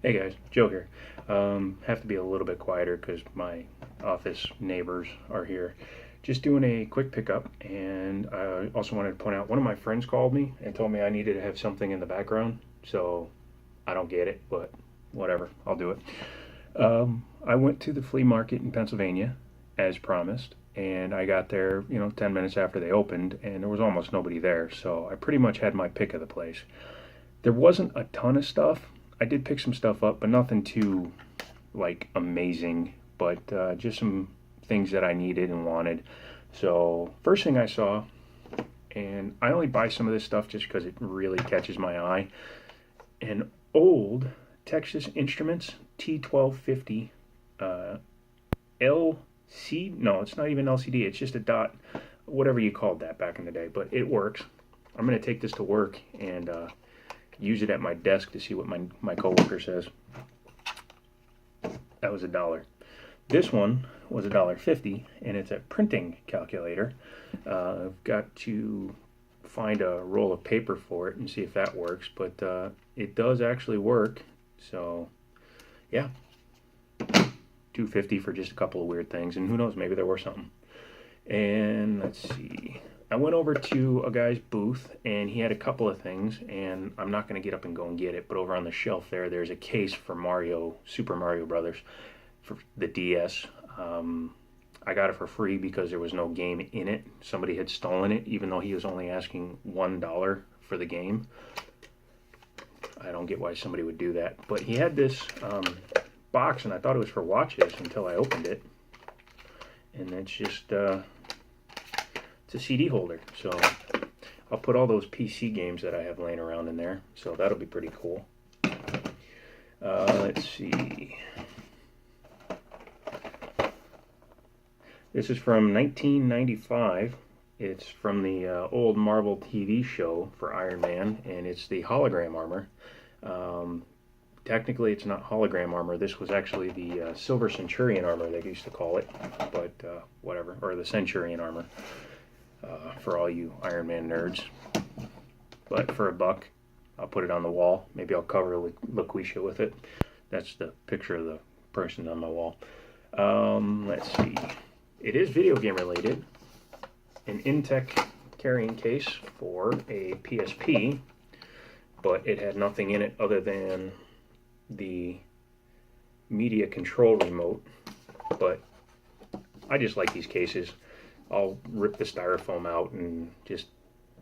Hey guys, Joe here. Have to be a little bit quieter because my office neighbors are here. Just doing a quick pickup, and I also wanted to point out one of my friends called me and told me I needed to have something in the background. So I don't get it, but whatever, I'll do it. I went to the flea market in Pennsylvania as promised, and I got there, 10 minutes after they opened, and there was almost nobody there. So I pretty much had my pick of the place. There wasn't a ton of stuff. I did pick some stuff up, but nothing too like amazing. But just some things that I needed and wanted. So first thing I saw, and I only buy some of this stuff just because it really catches my eye. An old Texas Instruments T1250 uh, LC. No, it's not even LCD. It's just a dot, whatever you called that back in the day. But it works. I'm gonna take this to work and use it at my desk to see what my coworker says. That was $1. This one was $1.50, and it's a printing calculator. I've got to find a roll of paper for it and see if that works, but it does actually work. So, yeah, $2.50 for just a couple of weird things, and who knows, maybe there were something. And let's see. I went over to a guy's booth and he had a couple of things, and I'm not going to get up and go and get it, but over on the shelf there's a case for Super Mario Brothers for the DS. I got it for free because there was no game in it. Somebody had stolen it, even though he was only asking $1 for the game. I don't get why somebody would do that. But he had this box, and I thought it was for watches until I opened it. And it's just it's a CD holder, so I'll put all those PC games that I have laying around in there, so that'll be pretty cool. Let's see. This is from 1995. It's from the old Marvel TV show for Iron Man, and it's the hologram armor. Technically, it's not hologram armor. This was actually the Silver Centurion armor, they used to call it, but whatever, or the Centurion armor. For all you Iron Man nerds. But for $1, I'll put it on the wall. Maybe I'll cover LaQuisha with it. That's the picture of the person on my wall. Let's see. It is video game related. An Intech carrying case for a PSP, but it had nothing in it other than the media control remote. But I just like these cases. I'll rip the styrofoam out and just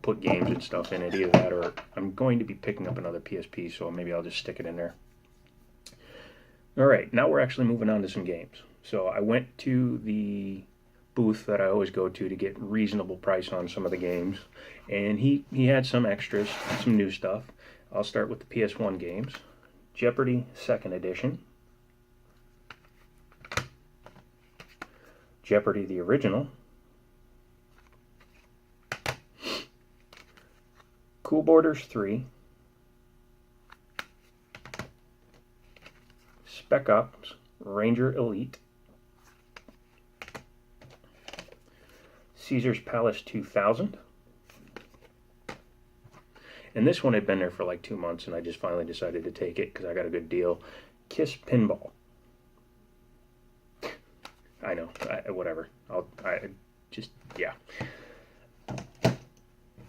put games and stuff in it. Either that, or I'm going to be picking up another PSP, so maybe I'll just stick it in there. Alright, now we're actually moving on to some games. So I went to the booth that I always go to get reasonable price on some of the games, and he had some extras, some new stuff. I'll start with the PS1 games. Jeopardy! 2nd Edition. Jeopardy! The Original. Cool Borders 3, Spec Ops Ranger Elite, Caesar's Palace 2000, and this one had been there for like 2 months, and I just finally decided to take it because I got a good deal. Kiss Pinball. I know, whatever. Yeah.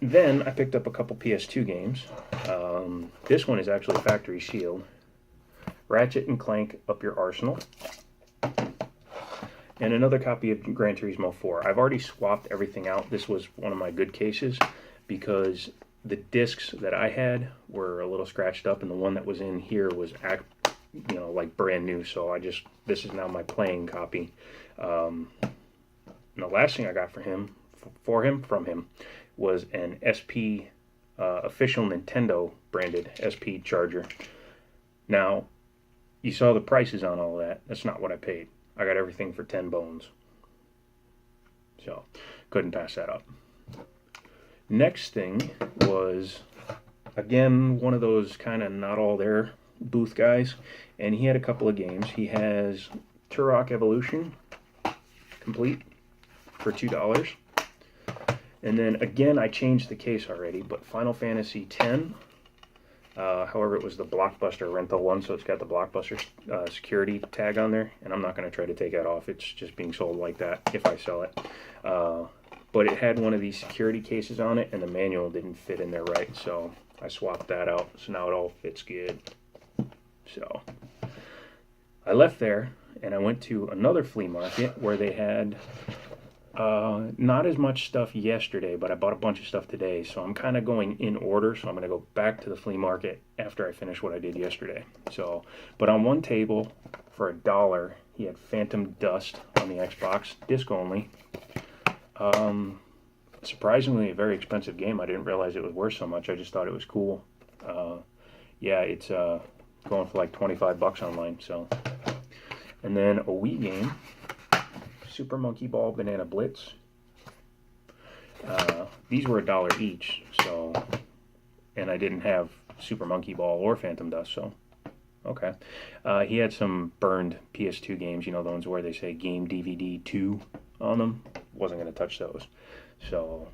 Then I picked up a couple PS2 games. This one is actually factory sealed. Ratchet and Clank Up Your Arsenal. And another copy of Gran Turismo 4. I've already swapped everything out. This was one of my good cases because the discs that I had were a little scratched up, and the one that was in here was like brand new. So this is now my playing copy. And the last thing I got from him was an SP official Nintendo branded SP charger. Now, you saw the prices on all that. That's not what I paid. I got everything for 10 bones. So, couldn't pass that up. Next thing was, again, one of those kind of not all there booth guys, and he had a couple of games. He has Turok Evolution complete for $2. And then again, I changed the case already, but Final Fantasy X However, it was the Blockbuster rental one, so it's got the Blockbuster security tag on there, and I'm not going to try to take that off. It's just being sold like that if I sell it. But it had one of these security cases on it, and the manual didn't fit in there right, so I swapped that out, so now it all fits good. So I left there, and I went to another flea market where they had not as much stuff yesterday, but I bought a bunch of stuff today, so I'm kind of going in order. So I'm going to go back to the flea market after I finish what I did yesterday. So, but on one table for $1, he had Phantom Dust on the Xbox, disc only. Surprisingly, a very expensive game. I didn't realize it was worth so much. I just thought it was cool. Yeah, it's going for like $25 online. So, and then a Wii game. Super Monkey Ball Banana Blitz. These were $1 each, so, and I didn't have Super Monkey Ball or Phantom Dust, so okay. He had some burned PS2 games, you know, the ones where they say Game DVD 2 on them. Wasn't going to touch those. So,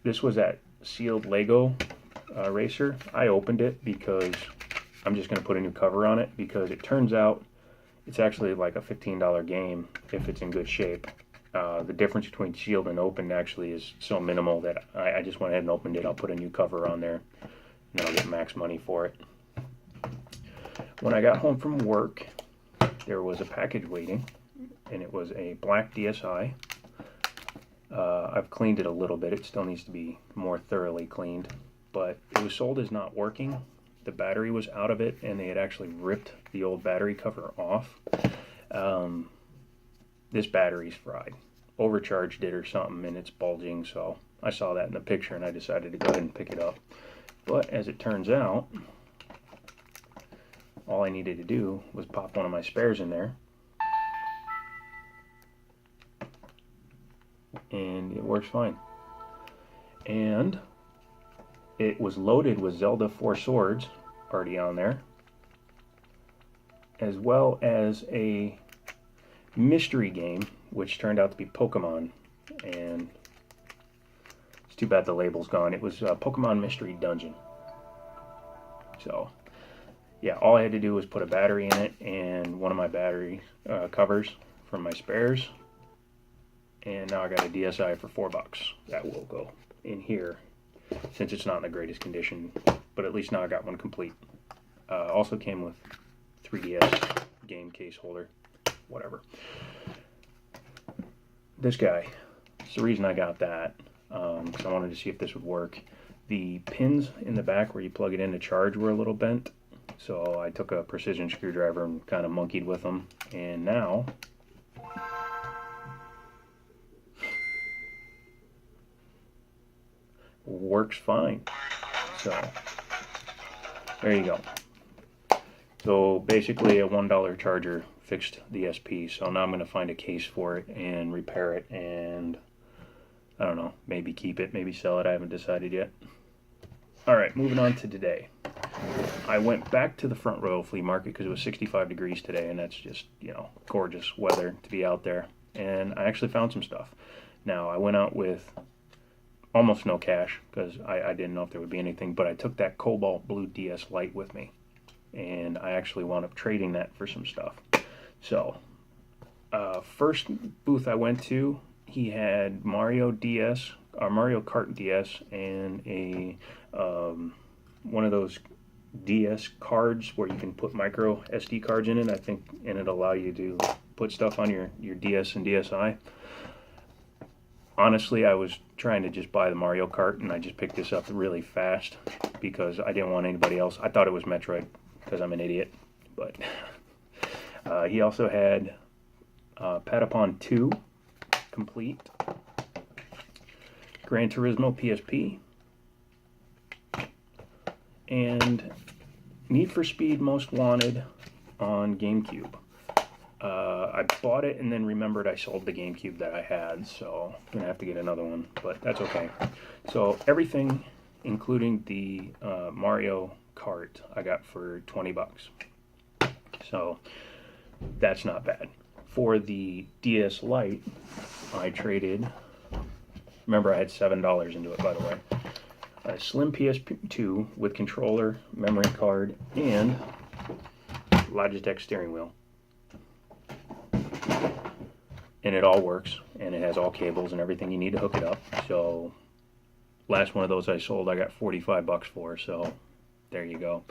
this was that sealed Lego racer. I opened it because I'm just going to put a new cover on it, because it turns out it's actually like a $15 game if it's in good shape. The difference between sealed and open actually is so minimal that I just went ahead and opened it. I'll put a new cover on there, and I'll get max money for it. When I got home from work, there was a package waiting, and it was a black DSi. I've cleaned it a little bit. It still needs to be more thoroughly cleaned, but it was sold as not working. The battery was out of it, and they had actually ripped the old battery cover off. This battery's fried. Overcharged it or something, and it's bulging, so I saw that in the picture, and I decided to go ahead and pick it up. But as it turns out, all I needed to do was pop one of my spares in there, and it works fine. And it was loaded with Zelda 4 Swords already on there, as well as a mystery game, which turned out to be Pokemon. And it's too bad the label's gone. It was Pokemon Mystery Dungeon. So, yeah, all I had to do was put a battery in it and one of my battery covers from my spares. And now I got a DSi for $4. That will go in here, since it's not in the greatest condition, but at least now I got one complete. Also came with 3DS game case holder, whatever. This guy, it's the reason I got that, because I wanted to see if this would work. The pins in the back where you plug it in to charge were a little bent, so I took a precision screwdriver and kind of monkeyed with them, and now works fine. So there you go. So basically a $1 charger fixed the SP. So now I'm going to find a case for it and repair it, and I don't know, maybe keep it, maybe sell it. I haven't decided yet. Alright, moving on to today. I went back to the Front Royal Flea Market because it was 65 degrees today, and that's just, you know, gorgeous weather to be out there. And I actually found some stuff. Now, I went out with almost no cash because I didn't know if there would be anything, but I took that Cobalt Blue DS Lite with me, and I actually wound up trading that for some stuff. So, first booth I went to, he had Mario DS, or Mario Kart DS, and a one of those DS cards where you can put micro SD cards in it, I think, and it'll allow you to put stuff on your DS and DSi. Honestly, I was trying to just buy the Mario Kart, and I just picked this up really fast because I didn't want anybody else. I thought it was Metroid because I'm an idiot, but he also had Patapon 2 complete, Gran Turismo PSP, and Need for Speed Most Wanted on GameCube. I bought it and then remembered I sold the GameCube that I had, so I'm going to have to get another one, but that's okay. So everything, including the Mario Kart, I got for $20. So that's not bad. For the DS Lite, I traded, remember I had $7 into it, by the way. a slim PS2 with controller, memory card, and Logitech steering wheel. And it all works, and it has all cables and everything you need to hook it up. So last one of those I sold, I got 45 bucks for, so there you go.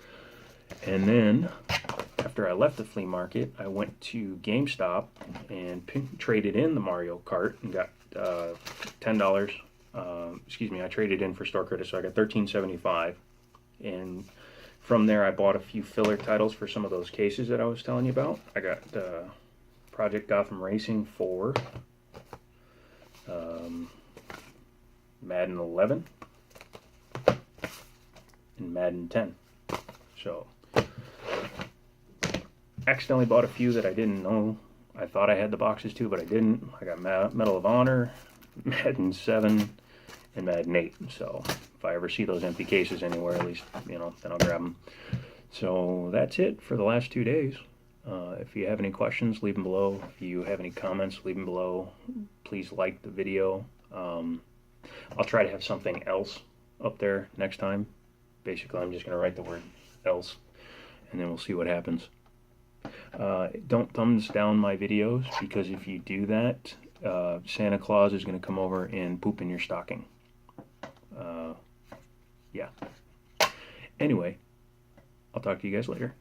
And then after I left the flea market, I went to GameStop and traded in the Mario Kart and got $10. Excuse me, I traded in for store credit, so I got $13.75. And from there, I bought a few filler titles for some of those cases that I was telling you about. I got Project Gotham Racing 4, Madden 11, and Madden 10. So, accidentally bought a few that I didn't know. I thought I had the boxes too, but I didn't. I got Medal of Honor, Madden 7, and Madden 8. So, if I ever see those empty cases anywhere, at least, then I'll grab them. So, that's it for the last 2 days. If you have any questions, leave them below. If you have any comments, leave them below. Please like the video. I'll try to have something else up there next time. Basically, I'm just going to write the word else, and then we'll see what happens. Don't thumbs down my videos, because if you do that, Santa Claus is going to come over and poop in your stocking. Yeah. Anyway, I'll talk to you guys later.